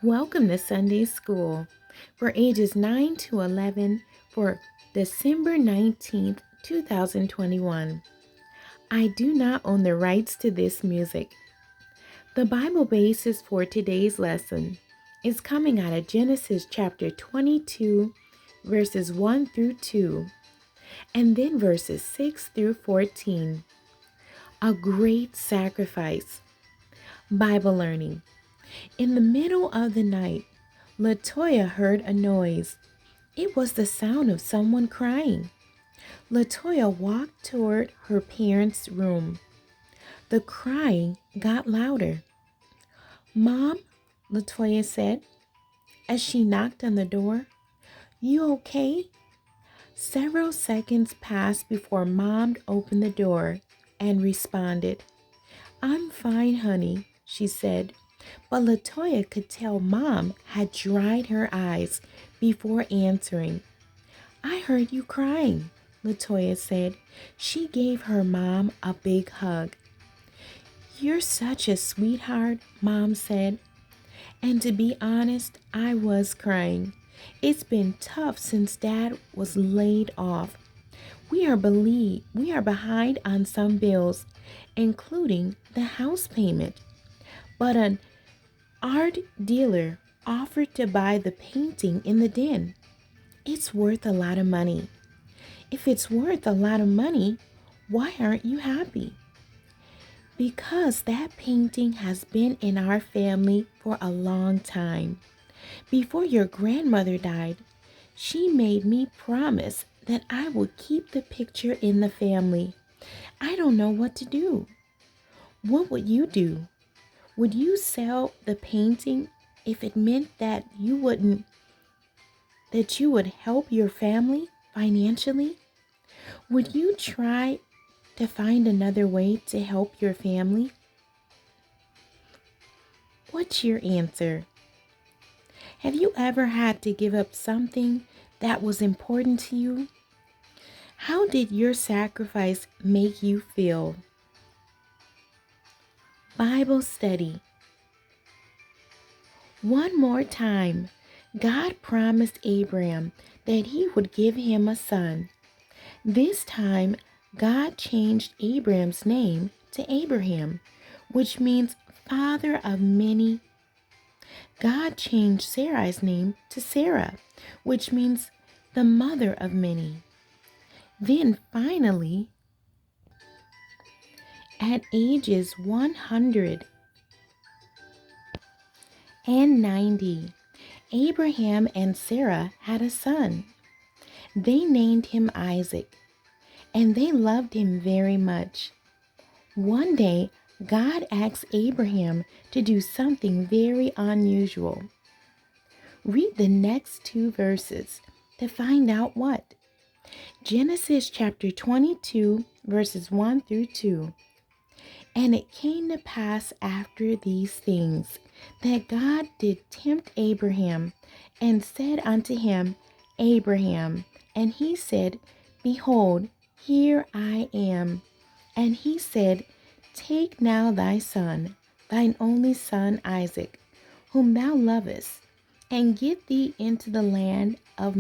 Welcome to Sunday School for ages 9 to 11 for December 19th, 2021. I do not own the rights to this music. The Bible basis for today's lesson is coming out of Genesis chapter 22, verses 1 through 2, and then verses 6 through 14. A great sacrifice. Bible learning. In the middle of the night, Latoya heard a noise. It was the sound of someone crying. Latoya walked toward her parents' room. The crying got louder. "Mom," Latoya said as she knocked on the door, "you okay?" Several seconds passed before Mom opened the door and responded. "I'm fine, honey," she said. But Latoya could tell Mom had dried her eyes before answering. "I heard you crying," Latoya said. She gave her mom a big hug. "You're such a sweetheart," Mom said. And to be honest, I was crying. It's been tough since Dad was laid off. We are behind on some bills, including the house payment. But an art dealer offered to buy the painting in the den. It's worth a lot of money. If it's worth a lot of money, why aren't you happy? Because that painting has been in our family for a long time. Before your grandmother died, she made me promise that I would keep the picture in the family. I don't know what to do. What would you do? Would you sell the painting if it meant that you would help your family financially? Would you try to find another way to help your family? What's your answer? Have you ever had to give up something that was important to you? How did your sacrifice make you feel? Bible study. One more time, God promised Abraham that he would give him a son. This time, God changed Abraham's name to Abraham, which means father of many. God changed Sarai's name to Sarah, which means the mother of many. Then finally, at ages 190, Abraham and Sarah had a son. They named him Isaac, and they loved him very much. One day, God asked Abraham to do something very unusual. Read the next two verses to find out what. Genesis chapter 22, verses 1 through 2. And it came to pass after these things that God did tempt Abraham and said unto him, Abraham. And he said, Behold, here I am. And he said, Take now thy son, thine only son Isaac, whom thou lovest, and get thee into the land of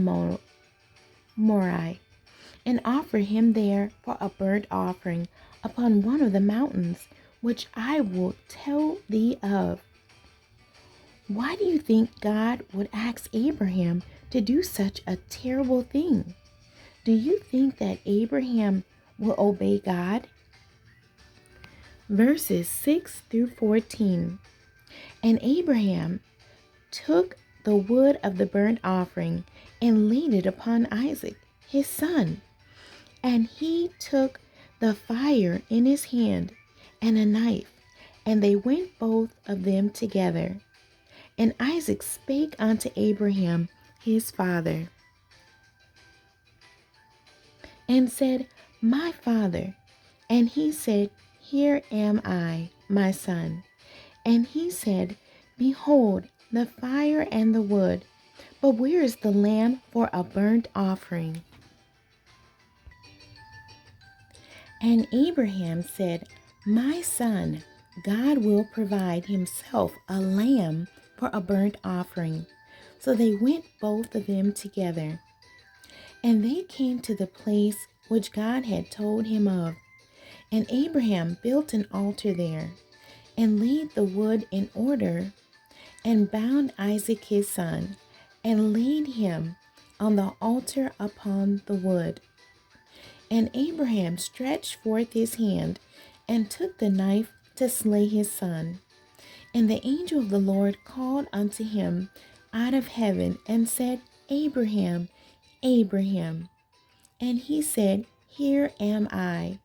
Moriah, and offer him there for a burnt offering upon one of the mountains, which I will tell thee of. Why do you think God would ask Abraham to do such a terrible thing? Do you think that Abraham will obey God? Verses 6 through 14. And Abraham took the wood of the burnt offering and laid it upon Isaac, his son. And he took the fire in his hand and a knife, and they went both of them together. And Isaac spake unto Abraham his father, and said, My father. And he said, Here am I, my son. And he said, Behold, the fire and the wood, but where is the lamb for a burnt offering? And Abraham said, My son, God will provide himself a lamb for a burnt offering. So they went both of them together. And they came to the place which God had told him of. And Abraham built an altar there, and laid the wood in order, and bound Isaac his son, and laid him on the altar upon the wood. And Abraham stretched forth his hand, and took the knife to slay his son. And the angel of the Lord called unto him out of heaven, and said, Abraham, Abraham. And he said, Here am I.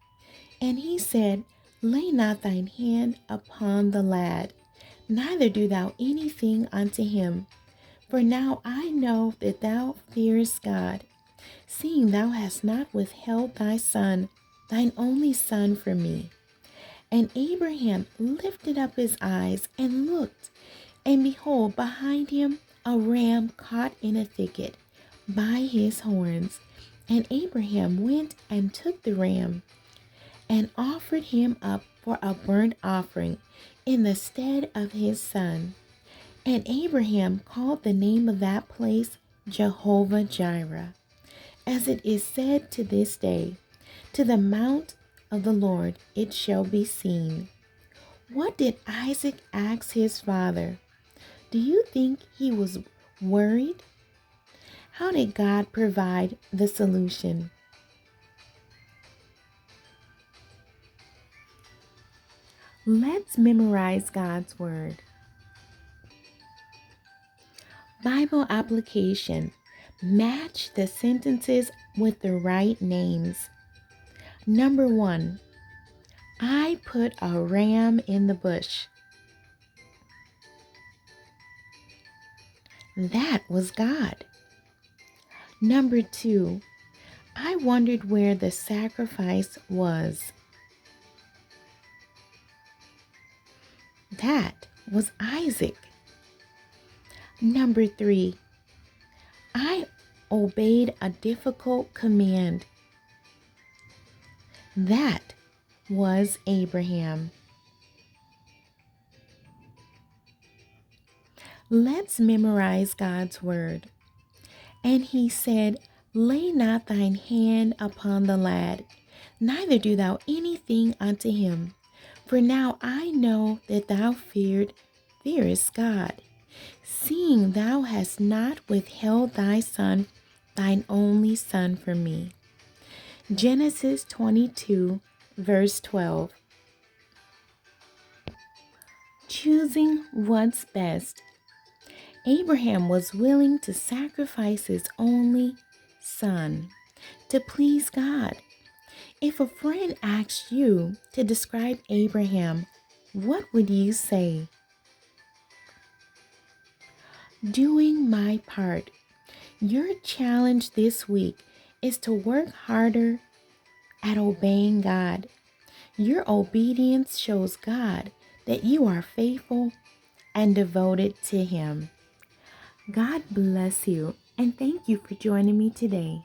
And he said, Lay not thine hand upon the lad, neither do thou anything unto him. For now I know that thou fearest God, seeing thou hast not withheld thy son, thine only son, from me. And Abraham lifted up his eyes and looked, and behold, behind him a ram caught in a thicket by his horns. And Abraham went and took the ram, and offered him up for a burnt offering in the stead of his son. And Abraham called the name of that place Jehovah Jireh, as it is said to this day, To the mount of the Lord it shall be seen. What did Isaac ask his father? Do you think he was worried? How did God provide the solution? Let's memorize God's Word. Bible application. Match the sentences with the right names. Number 1. I put a ram in the bush. That was God. Number 2. I wondered where the sacrifice was. That was Isaac. Number 3. I obeyed a difficult command. That was Abraham. Let's memorize God's Word. And he said, Lay not thine hand upon the lad, neither do thou anything unto him. For now I know that thou fearest God, seeing thou hast not withheld thy son, thine only son, from me. Genesis 22, verse 12. Choosing what's best. Abraham was willing to sacrifice his only son to please God. If a friend asked you to describe Abraham, what would you say? Doing my part. Your challenge this week is to work harder at obeying God. Your obedience shows God that you are faithful and devoted to Him. God bless you, and thank you for joining me today.